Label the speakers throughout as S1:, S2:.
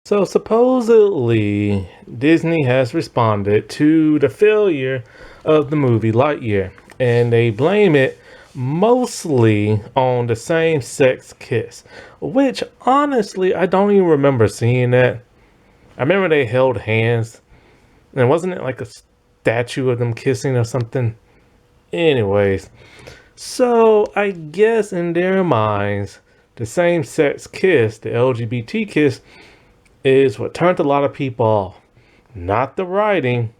S1: So supposedly, Disney has responded to the failure of the movie Lightyear, and they blame it mostly on the same-sex kiss, which honestly, I don't even remember seeing that. I remember they held hands, and wasn't it like a statue of them kissing or something? Anyways, so I guess in their minds, the same-sex kiss, the LGBT kiss, is what turned a lot of people off. Not the writing,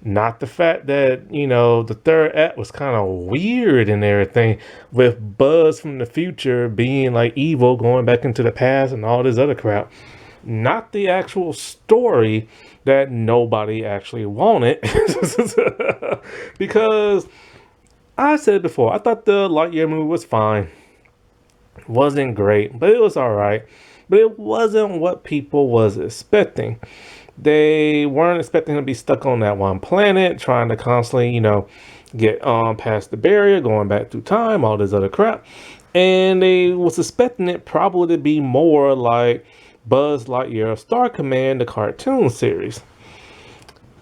S1: not the fact that, the third act was kind of weird and everything, with Buzz from the future being like evil, going back into the past and all this other crap. Not the actual story that nobody actually wanted. Because I said before, I thought the Lightyear movie was fine. Wasn't great, but it was all right. But it wasn't what people was expecting. They weren't expecting to be stuck on that one planet, trying to constantly, get past the barrier, going back through time, all this other crap. And they was expecting it probably to be more like Buzz Lightyear Star Command, the cartoon series.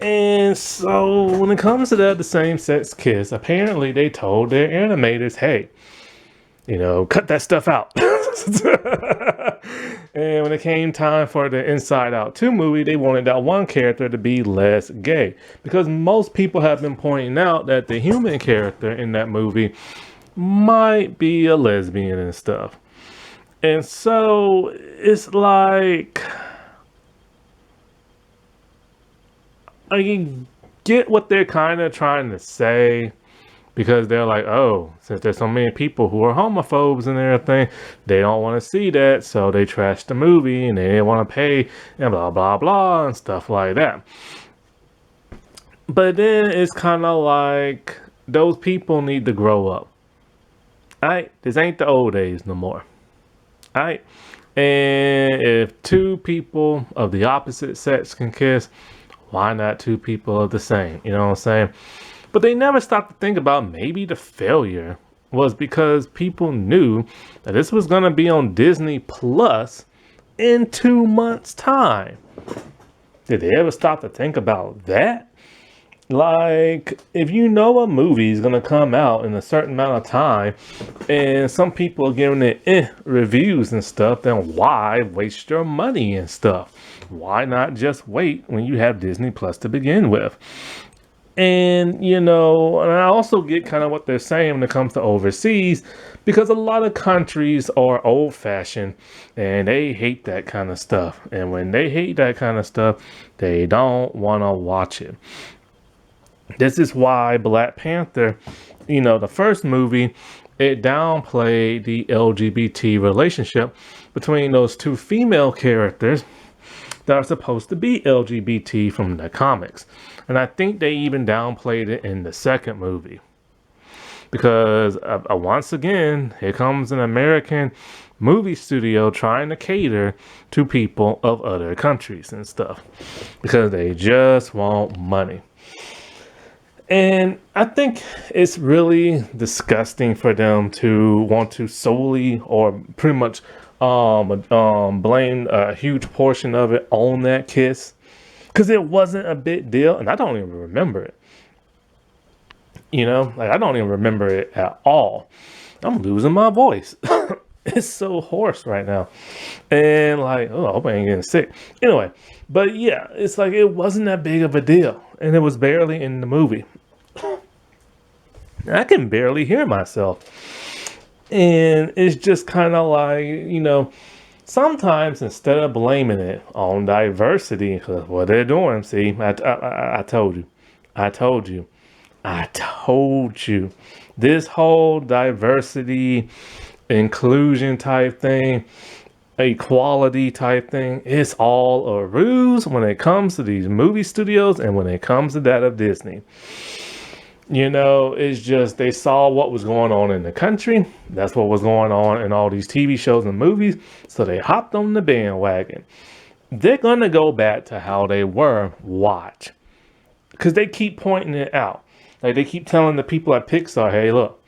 S1: And so when it comes to that, the same-sex kiss, apparently they told their animators, hey, cut that stuff out. And when it came time for the Inside Out 2 movie, they wanted that one character to be less gay. Because most people have been pointing out that the human character in that movie might be a lesbian and stuff. And so it's like, I get what they're kind of trying to say. Because they're like, oh, since there's so many people who are homophobes and everything, they don't want to see that, so they trash the movie and they didn't want to pay and blah, blah, blah, and stuff like that. But then it's kind of like those people need to grow up. Alright, this ain't the old days no more. Alright, and if two people of the opposite sex can kiss, why not two people of the same? You know what I'm saying? But they never stopped to think about maybe the failure was because people knew that this was going to be on Disney Plus in 2 months' time. Did they ever stop to think about that? Like, if you know a movie is going to come out in a certain amount of time and some people are giving it reviews and stuff, then why waste your money and stuff? Why not just wait when you have Disney Plus to begin with? And, and I also get kind of what they're saying when it comes to overseas, because a lot of countries are old fashioned and they hate that kind of stuff. And when they hate that kind of stuff, they don't want to watch it. This is why Black Panther, the first movie, it downplayed the LGBT relationship between those two female characters that are supposed to be LGBT from the comics. And I think they even downplayed it in the second movie. Because once again, here comes an American movie studio trying to cater to people of other countries and stuff. Because they just want money. And I think it's really disgusting for them to want to solely or pretty much blame a huge portion of it on that kiss, because it wasn't a big deal, and I don't even remember it. I don't even remember it at all. I'm losing my voice. It's so hoarse right now, and I hope I ain't getting sick. Anyway, but yeah, it's like it wasn't that big of a deal, and it was barely in the movie. I can barely hear myself. And it's just kind of like, sometimes instead of blaming it on diversity, because what they're doing, see, I told you. This whole diversity, inclusion type thing, equality type thing, it's all a ruse when it comes to these movie studios and when it comes to that of Disney. It's just they saw what was going on in the country. That's what was going on in all these TV shows and movies. So they hopped on the bandwagon. They're going to go back to how they were. Watch. Because they keep pointing it out. Like they keep telling the people at Pixar, hey, look,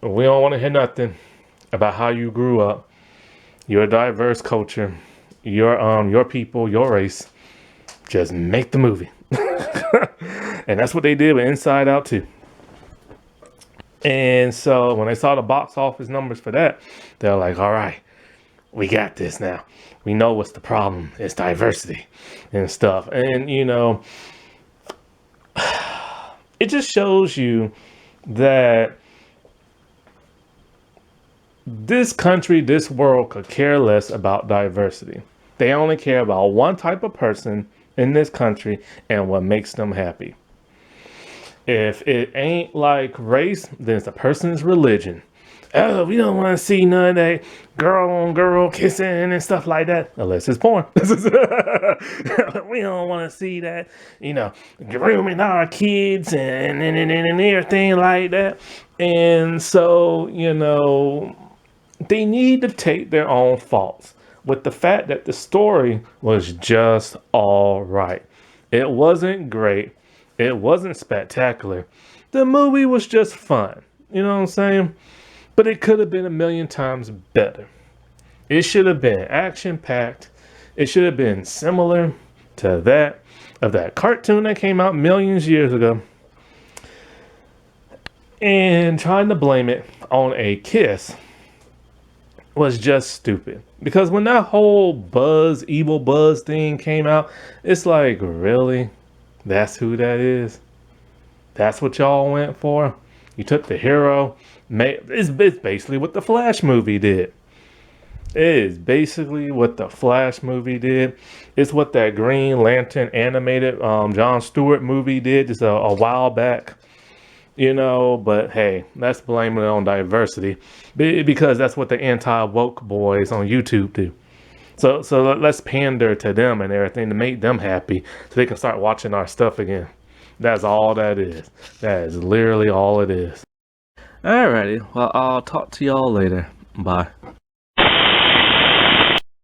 S1: we don't want to hear nothing about how you grew up. You're a diverse culture. your people, your race. Just make the movie. And that's what they did with Inside Out too. And so when they saw the box office numbers for that, they're like, all right, we got this now. We know what's the problem. It's diversity and stuff. And, you know, it just shows you that this country, this world could care less about diversity. They only care about one type of person in this country and what makes them happy. If it ain't like race, then it's a person's religion. Oh, we don't want to see none of that girl on girl kissing and stuff like that, unless it's porn. We don't want to see that, you know, grooming our kids and everything like that. And so, you know, they need to take their own faults with the fact that the story was just all right. It wasn't great. It wasn't spectacular. The movie was just fun. You know what I'm saying? But it could have been a million times better. It should have been action-packed. It should have been similar to that of that cartoon that came out millions of years ago. And trying to blame it on a kiss was just stupid. Because when that whole Buzz, evil Buzz thing came out, it's like, really? That's who that is? That's what y'all went for? You took the hero. It's basically what the Flash movie did. It is basically what the Flash movie did. It's what that Green Lantern animated Jon Stewart movie did just a while back. You know, but hey, let's blame it on diversity because that's what the anti-woke boys on YouTube do. So let's pander to them and everything to make them happy so they can start watching our stuff again. That's all that is. That is literally all it is. Alrighty, well, I'll talk to y'all later. Bye.